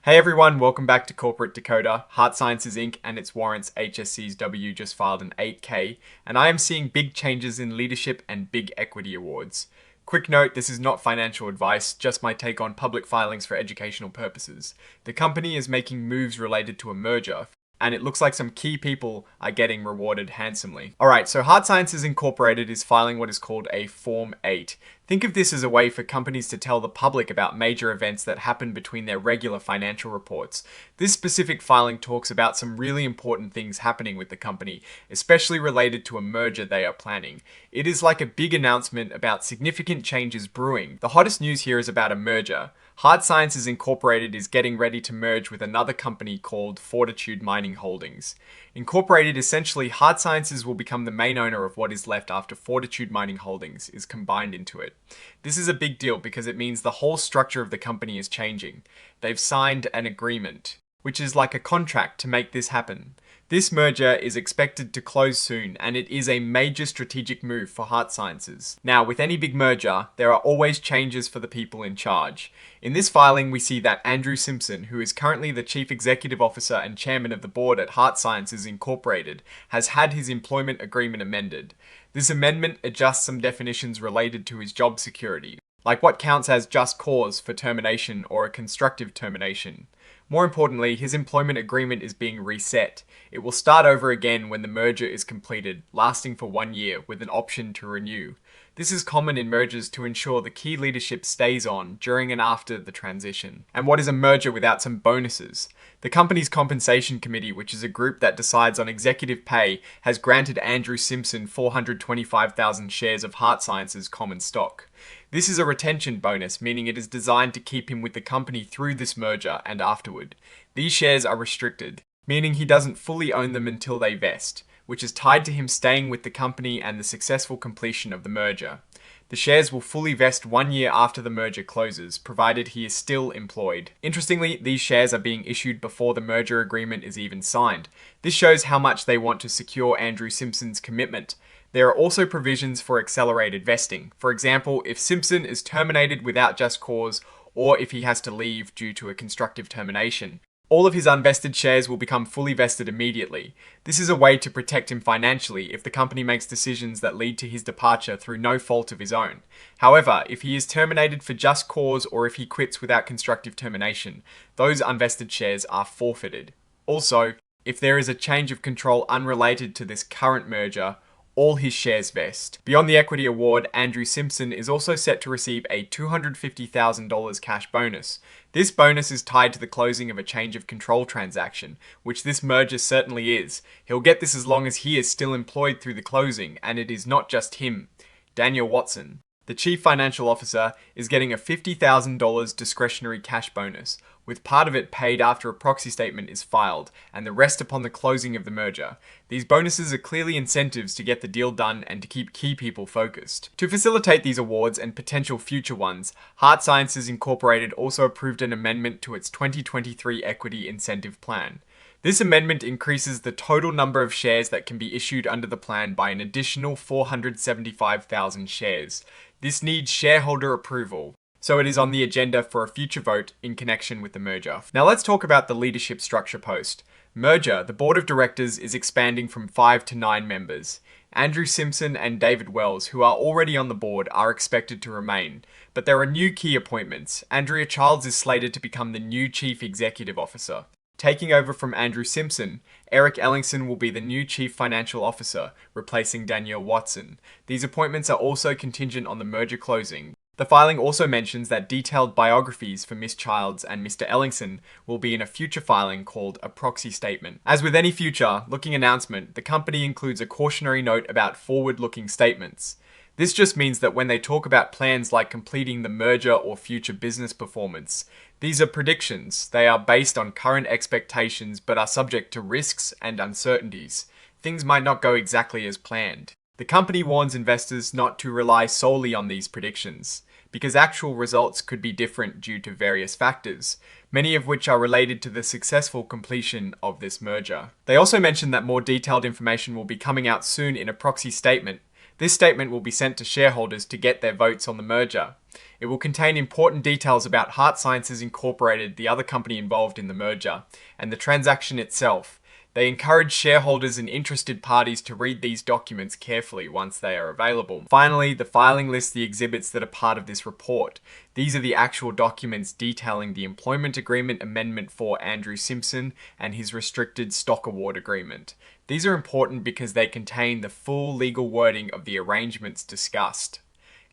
Hey everyone, welcome back to Corporate Dakota. HeartSciences Inc. and its warrants HSCSW just filed an 8K, and I am seeing big changes in leadership and big equity awards. Quick note, this is not financial advice, just my take on public filings for educational purposes. The company is making moves related to a merger, and it looks like some key people are getting rewarded handsomely. Alright, so HeartSciences Incorporated is filing what is called a Form 8. Think of this as a way for companies to tell the public about major events that happen between their regular financial reports. This specific filing talks about some really important things happening with the company, especially related to a merger they are planning. It is like a big announcement about significant changes brewing. The hottest news here is about a merger. HeartSciences Incorporated is getting ready to merge with another company called Fortitude Mining Holdings. Incorporated, essentially, HeartSciences will become the main owner of what is left after Fortitude Mining Holdings is combined into it. This is a big deal because it means the whole structure of the company is changing. They've signed an agreement, which is like a contract to make this happen. This merger is expected to close soon, and it is a major strategic move for HeartSciences. Now, with any big merger, there are always changes for the people in charge. In this filing, we see that Andrew Simpson, who is currently the Chief Executive Officer and Chairman of the Board at HeartSciences Incorporated, has had his employment agreement amended. This amendment adjusts some definitions related to his job security, like what counts as just cause for termination or a constructive termination. More importantly, his employment agreement is being reset. It will start over again when the merger is completed, lasting for 1 year with an option to renew. This is common in mergers to ensure the key leadership stays on during and after the transition. And what is a merger without some bonuses? The company's compensation committee, which is a group that decides on executive pay, has granted Andrew Simpson 425,000 shares of HeartSciences common stock. This is a retention bonus, meaning it is designed to keep him with the company through this merger and afterward. These shares are restricted, meaning he doesn't fully own them until they vest, which is tied to him staying with the company and the successful completion of the merger. The shares will fully vest 1 year after the merger closes, provided he is still employed. Interestingly, these shares are being issued before the merger agreement is even signed. This shows how much they want to secure Andrew Simpson's commitment. There are also provisions for accelerated vesting. For example, if Simpson is terminated without just cause, or if he has to leave due to a constructive termination, all of his unvested shares will become fully vested immediately. This is a way to protect him financially if the company makes decisions that lead to his departure through no fault of his own. However, if he is terminated for just cause or if he quits without constructive termination, those unvested shares are forfeited. Also, if there is a change of control unrelated to this current merger, all his shares vest. Beyond the equity award, Andrew Simpson is also set to receive a $250,000 cash bonus. This bonus is tied to the closing of a change of control transaction, which this merger certainly is. He'll get this as long as he is still employed through the closing, and it is not just him. Daniel Watson, the Chief Financial Officer, is getting a $50,000 discretionary cash bonus, with part of it paid after a proxy statement is filed, and the rest upon the closing of the merger. These bonuses are clearly incentives to get the deal done and to keep key people focused. To facilitate these awards and potential future ones, HeartSciences Incorporated also approved an amendment to its 2023 Equity Incentive Plan. This amendment increases the total number of shares that can be issued under the plan by an additional 475,000 shares. This needs shareholder approval, so it is on the agenda for a future vote in connection with the merger. Now let's talk about the leadership structure post. Merger, the board of directors is expanding from 5 to 9 members. Andrew Simpson and David Wells, who are already on the board, are expected to remain. But there are new key appointments. Andrea Childs is slated to become the new Chief Executive Officer. Taking over from Andrew Simpson, Eric Ellingson will be the new Chief Financial Officer, replacing Danielle Watson. These appointments are also contingent on the merger closing. The filing also mentions that detailed biographies for Ms. Childs and Mr. Ellingson will be in a future filing called a proxy statement. As with any future-looking announcement, the company includes a cautionary note about forward-looking statements. This just means that when they talk about plans like completing the merger or future business performance, these are predictions. They are based on current expectations but are subject to risks and uncertainties. Things might not go exactly as planned. The company warns investors not to rely solely on these predictions, because actual results could be different due to various factors, many of which are related to the successful completion of this merger. They also mention that more detailed information will be coming out soon in a proxy statement. This statement will be sent to shareholders to get their votes on the merger. It will contain important details about HeartSciences Inc, the other company involved in the merger, and the transaction itself. They encourage shareholders and interested parties to read these documents carefully once they are available. Finally, the filing lists the exhibits that are part of this report. These are the actual documents detailing the employment agreement amendment for Andrew Simpson and his restricted stock award agreement. These are important because they contain the full legal wording of the arrangements discussed.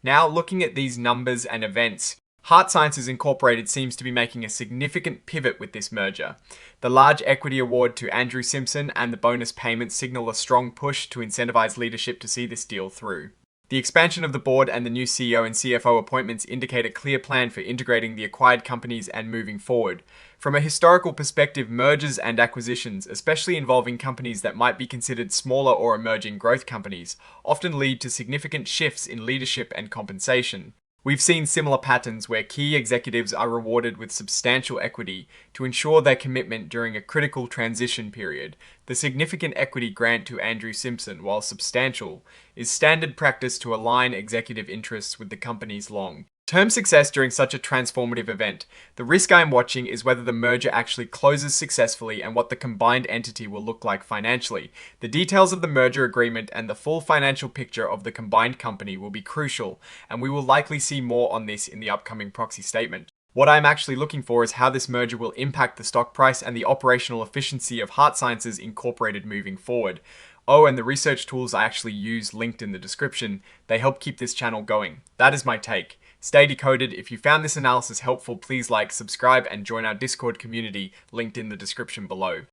Now, looking at these numbers and events, HeartSciences Inc seems to be making a significant pivot with this merger. The large equity award to Andrew Simpson and the bonus payments signal a strong push to incentivize leadership to see this deal through. The expansion of the board and the new CEO and CFO appointments indicate a clear plan for integrating the acquired companies and moving forward. From a historical perspective, mergers and acquisitions, especially involving companies that might be considered smaller or emerging growth companies, often lead to significant shifts in leadership and compensation. We've seen similar patterns where key executives are rewarded with substantial equity to ensure their commitment during a critical transition period. The significant equity grant to Andrew Simpson, while substantial, is standard practice to align executive interests with the company's long-term success during such a transformative event. The risk I'm watching is whether the merger actually closes successfully and what the combined entity will look like financially. The details of the merger agreement and the full financial picture of the combined company will be crucial, and we will likely see more on this in the upcoming proxy statement. What I'm actually looking for is how this merger will impact the stock price and the operational efficiency of HeartSciences Inc moving forward. Oh, and the research tools I actually use linked in the description, they help keep this channel going. That is my take. Stay decoded. If you found this analysis helpful, please like, subscribe, and join our Discord community linked in the description below.